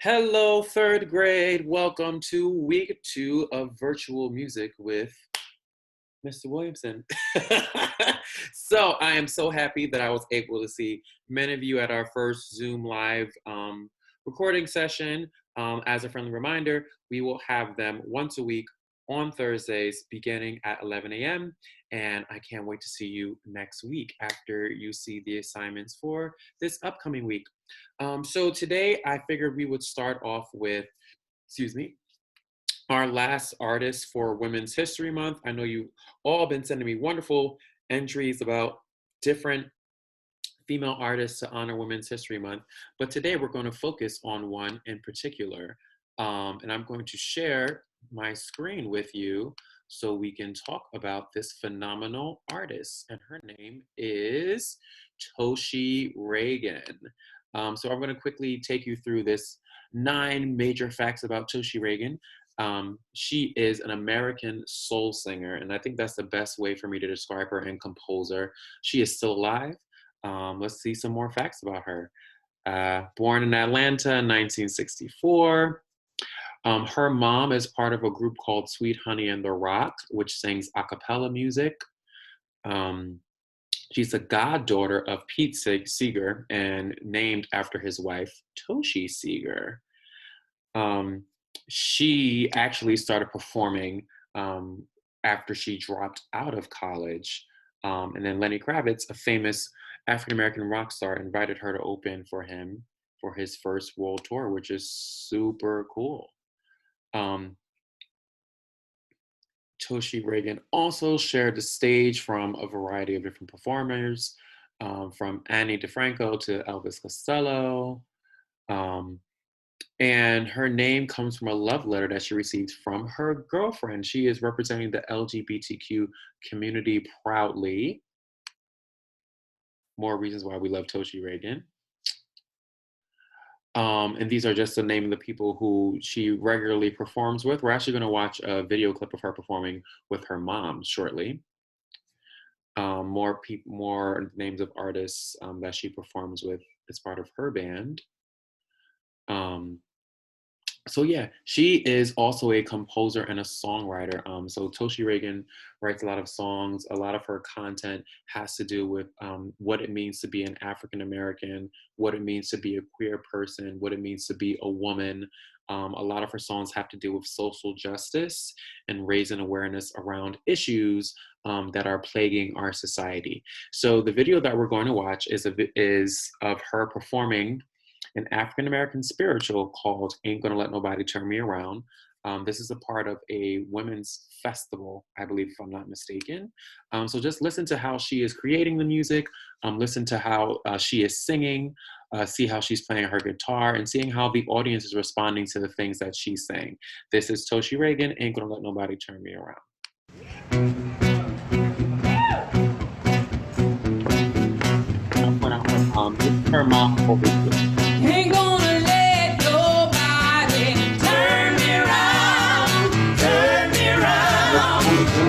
Hello, third grade. Welcome to week 2 of virtual music with Mr. Williamson. So I am so happy that I was able to see many of you at our first Zoom live recording session. As a friendly reminder, we will have them once a week on Thursdays beginning at 11 a.m. And I can't wait to see you next week after you see the assignments for this upcoming week. So today I figured we would start off with, excuse me, our last artist for Women's History Month. I know you've all been sending me wonderful entries about different female artists to honor Women's History Month, but today we're going to focus on one in particular. And I'm going to share my screen with you so we can talk about this phenomenal artist. And her name is Toshi Reagan. So I'm going to quickly take you through this 9 major facts about Toshi Reagan. She is an American soul singer, and I think that's the best way for me to describe her, and composer. She is still alive. Let's see some more facts about her. Born in Atlanta in 1964. Her mom is part of a group called Sweet Honey and the Rock, which sings a cappella music. She's a goddaughter of Pete Seeger and named after his wife, Toshi Seager. She actually started performing after she dropped out of college. And then Lenny Kravitz, a famous African-American rock star, invited her to open for him for his first world tour, which is super cool. Toshi Reagan also shared the stage from a variety of different performers, from Annie DeFranco to Elvis Costello. And her name comes from a love letter that she received from her girlfriend. She is representing the LGBTQ community proudly. More reasons why we love Toshi Reagan. And these are just the name of the people who she regularly performs with. We're actually going to watch a video clip of her performing with her mom shortly. More names of artists that she performs with as part of her band. So yeah, she is also a composer and a songwriter. So Toshi Reagan writes a lot of songs. A lot of her content has to do with what it means to be an African American, what it means to be a queer person, what it means to be a woman. A lot of her songs have to do with social justice and raising awareness around issues that are plaguing our society. So the video that we're going to watch is of her performing an African-American spiritual called Ain't Gonna Let Nobody Turn Me Around. This is a part of a women's festival, I believe, if I'm not mistaken. So just listen to how she is creating the music, listen to how she is singing, see how she's playing her guitar, and seeing how the audience is responding to the things that she's saying. This is Toshi Reagan, Ain't Gonna Let Nobody Turn Me Around. Her mom over here. Ain't gonna let nobody turn me around, turn me around,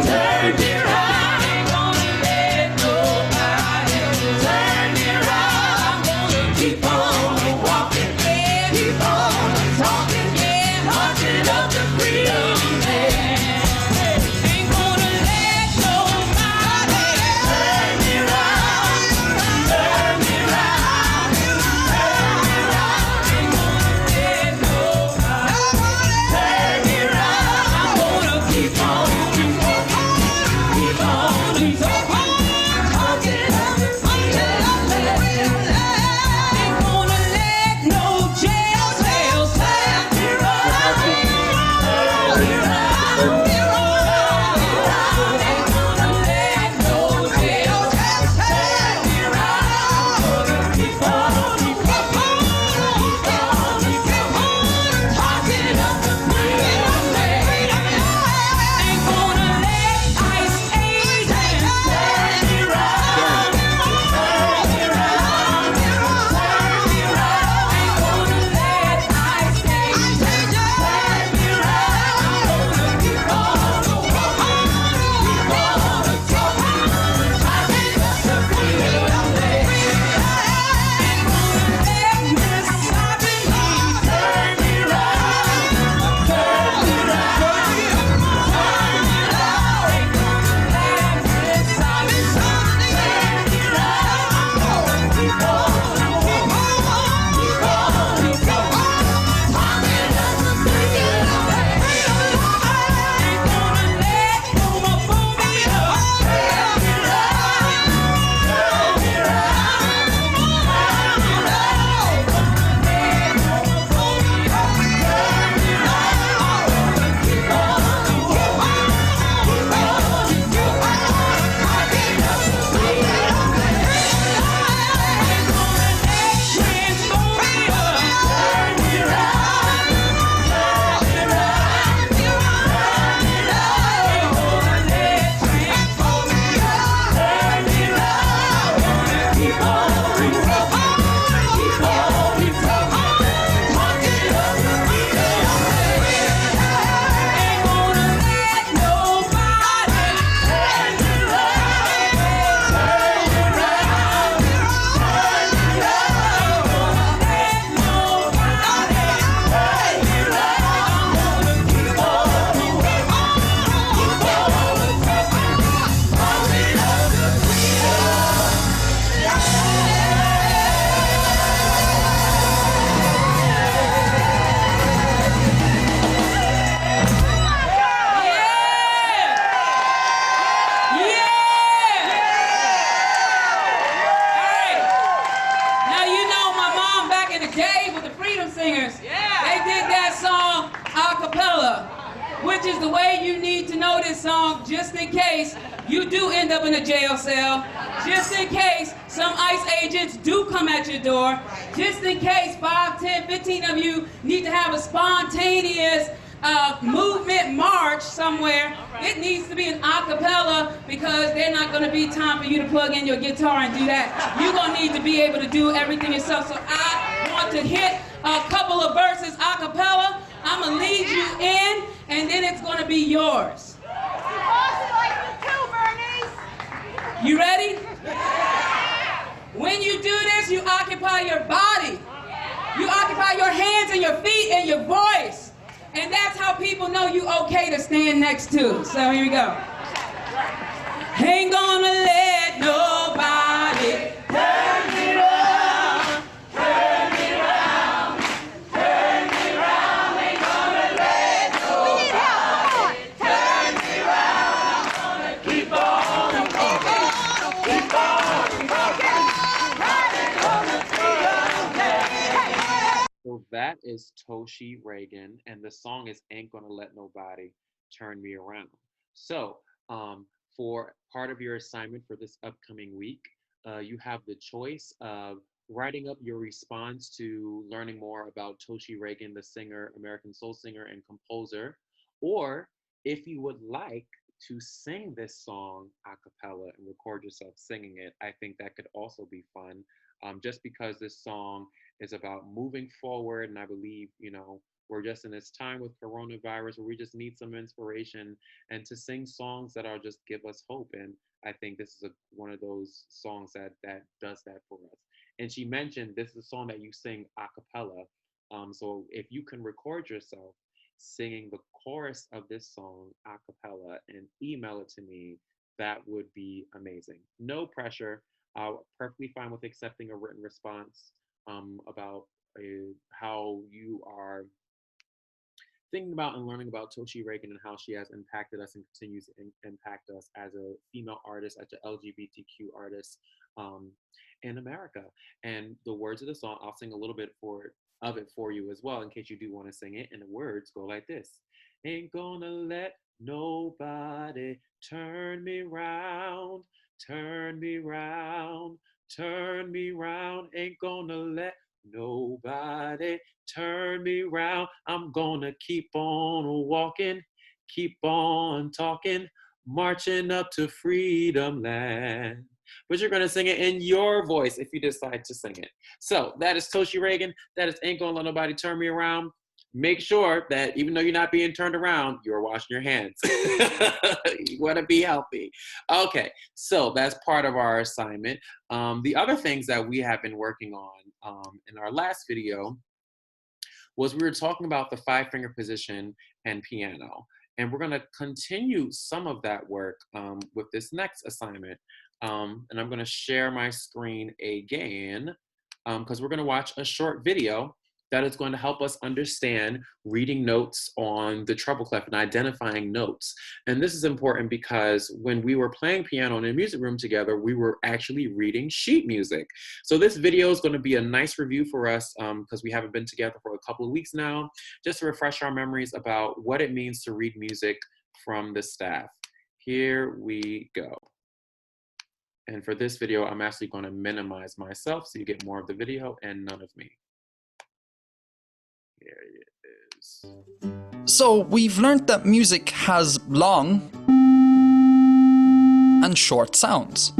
turn me around. Ain't gonna let nobody turn me around. I'm gonna keep on walking, yeah, keep on talking, yeah, marching up the freedom man. Ain't gonna let nobody turn me around, turn me around. singers. They did that song a cappella, which is the way you need to know this song just in case you do end up in a jail cell, just in case some ICE agents do come at your door, just in case 5, 10, 15 of you need to have a spontaneous movement march somewhere. It needs to be an a cappella because there's not going to be time for you to plug in your guitar and do that. You're going to need to be able to do everything yourself. So I want to hit a couple of verses a cappella. I'm going to lead you in, and then it's going to be yours. You ready? When you do this, you occupy your body. You occupy your hands and your feet and your voice. And that's how people know you okay to stand next to. So here we go. Ain't gonna let nobody turn me around, turn me around, turn me around. Ain't gonna let nobody turn me around. I'm gonna keep on walking, keep on walking, riding on the freedom. So that is Toshi Reagan, and the song is Ain't Gonna Let Nobody Turn Me Around. So for part of your assignment for this upcoming week, you have the choice of writing up your response to learning more about Toshi Reagan, the singer, American soul singer and composer, or if you would like to sing this song a cappella and record yourself singing it, I think that could also be fun. Just because this song is about moving forward, and I believe, you know, we're just in this time with coronavirus where we just need some inspiration and to sing songs that are just give us hope. And I think this is one of those songs that does that for us. And she mentioned this is a song that you sing a cappella. So if you can record yourself singing the chorus of this song a cappella and email it to me, that would be amazing. No pressure. Perfectly fine with accepting a written response about how you are thinking about and learning about Toshi Reagan and how she has impacted us and continues to impact us as a female artist, as an LGBTQ artist in America. And the words of the song, I'll sing a little bit of it for you as well, in case you do want to sing it. And the words go like this: Ain't gonna let nobody turn me round, turn me round, turn me round. Ain't gonna let nobody turn me round. I'm gonna keep on walking, keep on talking, marching up to freedom land. But you're gonna sing it in your voice if you decide to sing it. So that is Toshi Reagan. That is Ain't Gonna Let Nobody Turn Me Around. Make sure that even though you're not being turned around, you're washing your hands. You want to be healthy. Okay, so that's part of our assignment. The other things that we have been working on in our last video was we were talking about the 5-finger position and piano. And we're going to continue some of that work with this next assignment. And I'm going to share my screen again because we're going to watch a short video that is going to help us understand reading notes on the treble clef and identifying notes. And this is important because when we were playing piano in a music room together, we were actually reading sheet music. So this video is going to be a nice review for us because we haven't been together for a couple of weeks now, just to refresh our memories about what it means to read music from the staff. Here we go. And for this video, I'm actually going to minimize myself so you get more of the video and none of me. Here it is. So we've learnt that music has long and short sounds.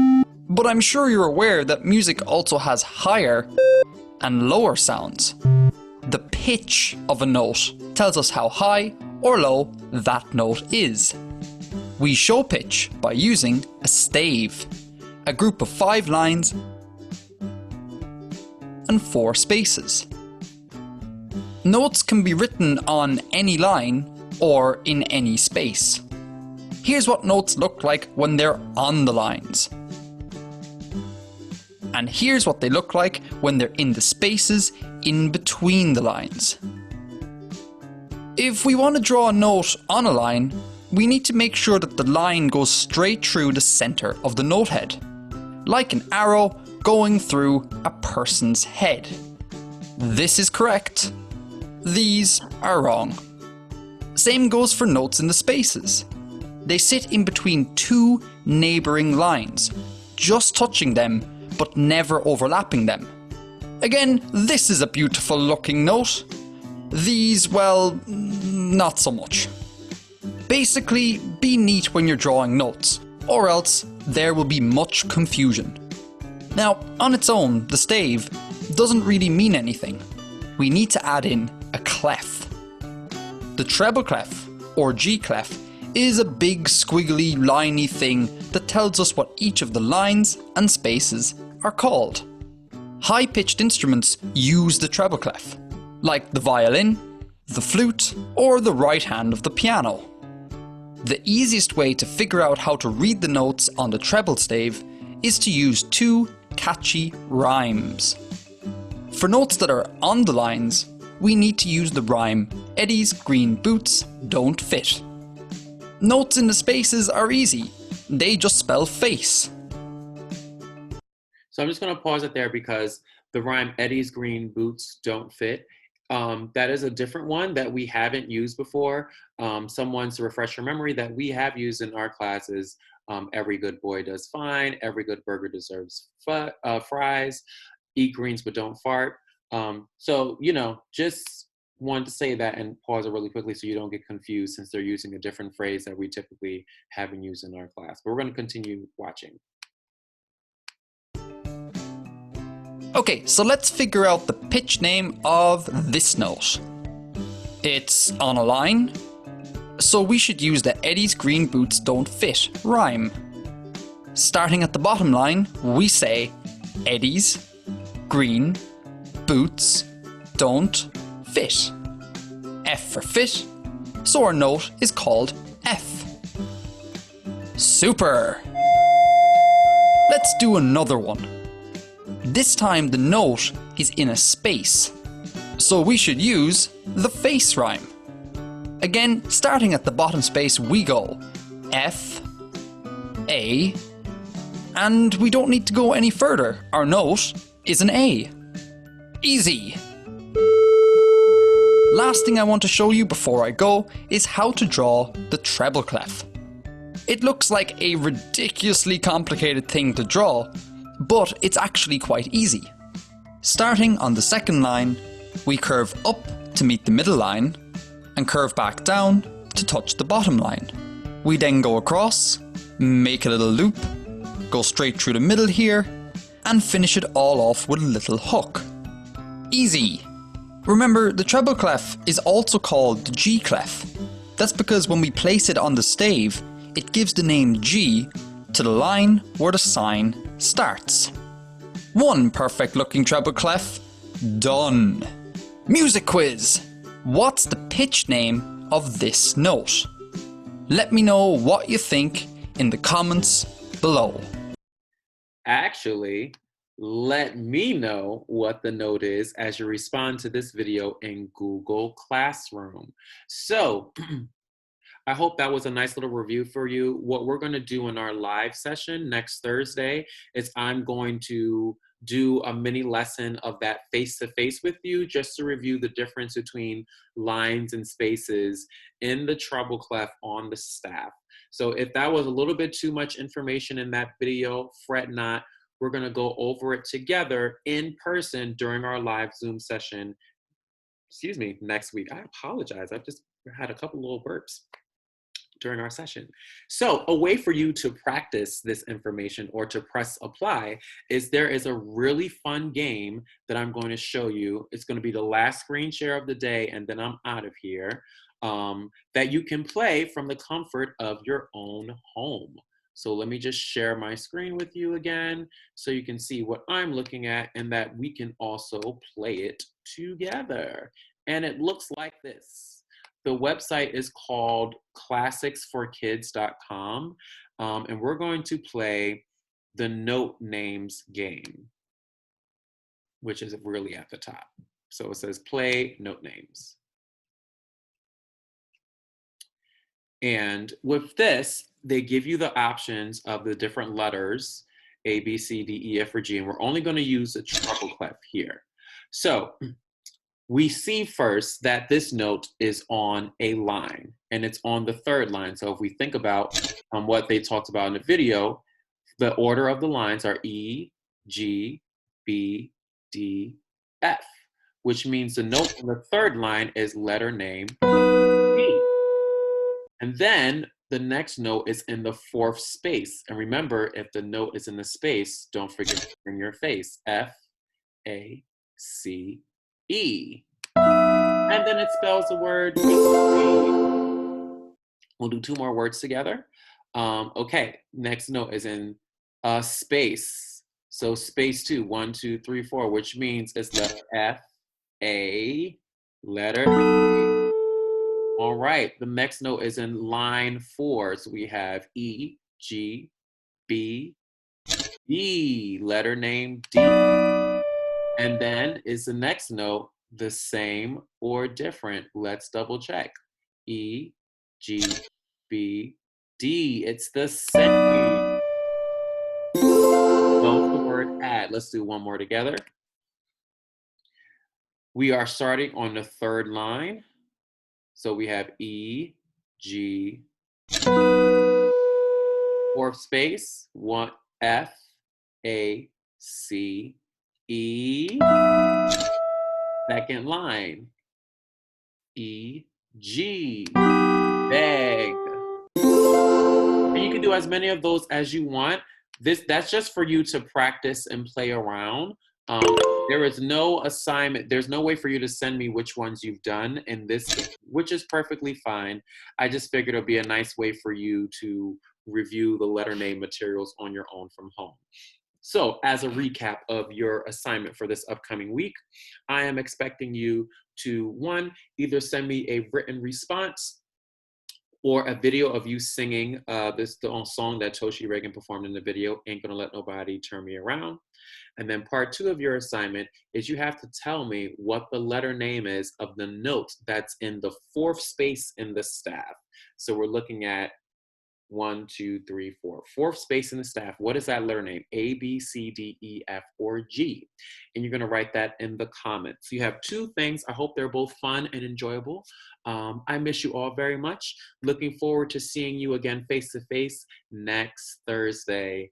But I'm sure you're aware that music also has higher and lower sounds. The pitch of a note tells us how high or low that note is. We show pitch by using a stave, a group of 5 lines and 4 spaces. Notes can be written on any line or in any space. Here's what notes look like when they're on the lines. And here's what they look like when they're in the spaces in between the lines. If we want to draw a note on a line, we need to make sure that the line goes straight through the center of the note head, like an arrow going through a person's head. This is correct. These are wrong. Same goes for notes in the spaces. They sit in between two neighbouring lines, just touching them but never overlapping them. Again, this is a beautiful looking note. These, well, not so much. Basically, be neat when you're drawing notes, or else there will be much confusion. Now, on its own, the stave doesn't really mean anything. We need to add in a clef. The treble clef, or G clef, is a big squiggly liney thing that tells us what each of the lines and spaces are called. High-pitched instruments use the treble clef, like the violin, the flute, or the right hand of the piano. The easiest way to figure out how to read the notes on the treble stave is to use two catchy rhymes. For notes that are on the lines, we need to use the rhyme Eddie's green boots don't fit. Notes in the spaces are easy, they just spell face. So I'm just going to pause it there because the rhyme Eddie's green boots don't fit. That is a different one that we haven't used before. Someone's to refresh your memory that we have used in our classes. Every good boy does fine. Every good burger deserves fries. Eat greens but don't fart. So, you know, just wanted to say that and pause it really quickly so you don't get confused since they're using a different phrase that we typically haven't used in our class. But we're going to continue watching. Okay, so let's figure out the pitch name of this note. It's on a line, so we should use the Eddie's green boots don't fit rhyme. Starting at the bottom line, we say Eddie's green boots don't fit. F for fit, so our note is called F. Super! Let's do another one. This time the note is in a space, so we should use the face rhyme. Again, starting at the bottom space we go F, A, and we don't need to go any further. Our note is an A. Easy! Last thing I want to show you before I go is how to draw the treble clef. It looks like a ridiculously complicated thing to draw, but it's actually quite easy. Starting on the second line, we curve up to meet the middle line and curve back down to touch the bottom line. We then go across, make a little loop, go straight through the middle here, and finish it all off with a little hook. Easy! Remember, the treble clef is also called the G clef. That's because when we place it on the stave, it gives the name G to the line where the sign starts. One perfect looking treble clef done. Music quiz. What's the pitch name of this note? Let me know what you think in the comments below. Actually, let me know what the note is as you respond to this video in Google Classroom. So, I hope that was a nice little review for you. What we're going to do in our live session next Thursday is I'm going to do a mini lesson of that face-to-face with you just to review the difference between lines and spaces in the treble clef on the staff. So if that was a little bit too much information in that video, fret not. We're going to go over it together in person during our live Zoom session, next week. I apologize. I've just had a couple little burps during our session. So a way for you to practice this information or to press apply is there is a really fun game that I'm going to show you. It's going to be the last screen share of the day, and then I'm out of here, that you can play from the comfort of your own home. So let me just share my screen with you again so you can see what I'm looking at and that we can also play it together. And it looks like this. The website is called classicsforkids.com, and we're going to play the note names game, which is really at the top. So it says play note names. And with this, they give you the options of the different letters, A, B, C, D, E, F, or G, and we're only going to use the treble clef here. So we see first that this note is on a line, and it's on the third line. So if we think about what they talked about in the video, the order of the lines are E, G, B, D, F, which means the note on the third line is letter name B. And then the next note is in the fourth space. And remember, if the note is in the space, don't forget to bring your face. F, A, C, E. And then it spells the word E. We'll do 2 more words together. Okay, next note is in space. So space 2, 1, 2, 3, 4, which means it's letter F, A, letter E. All right, the next note is in line 4. So we have E, G, B, D, letter name D. And then is the next note the same or different? Let's double check. E, G, B, D. It's the same. Don't the word add. Let's do 1 more together. We are starting on the third line. So we have E, G, fourth space, 1, F, A, C, E. Second line, E, G, beg. And you can do as many of those as you want. That's just for you to practice and play around. There is no assignment. There's no way for you to send me which ones you've done in this, which is perfectly fine. I just figured it'd be a nice way for you to review the letter name materials on your own from home. So as a recap of your assignment for this upcoming week, I am expecting you to, 1, either send me a written response or a video of you singing the song that Toshi Reagan performed in the video, Ain't Gonna Let Nobody Turn Me Around. And then part 2 of your assignment is you have to tell me what the letter name is of the note that's in the fourth space in the staff. So we're looking at 1, 2, 3, 4. Fourth space in the staff. What is that letter name? A, B, C, D, E, F, or G? And you're going to write that in the comments. You have 2 things. I hope they're both fun and enjoyable. I miss you all very much. Looking forward to seeing you again face to face next Thursday.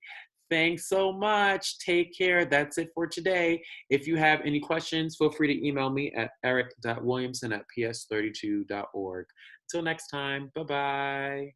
Thanks so much. Take care. That's it for today. If you have any questions, feel free to email me at eric.williamson@ps32.org. Until next time, bye-bye.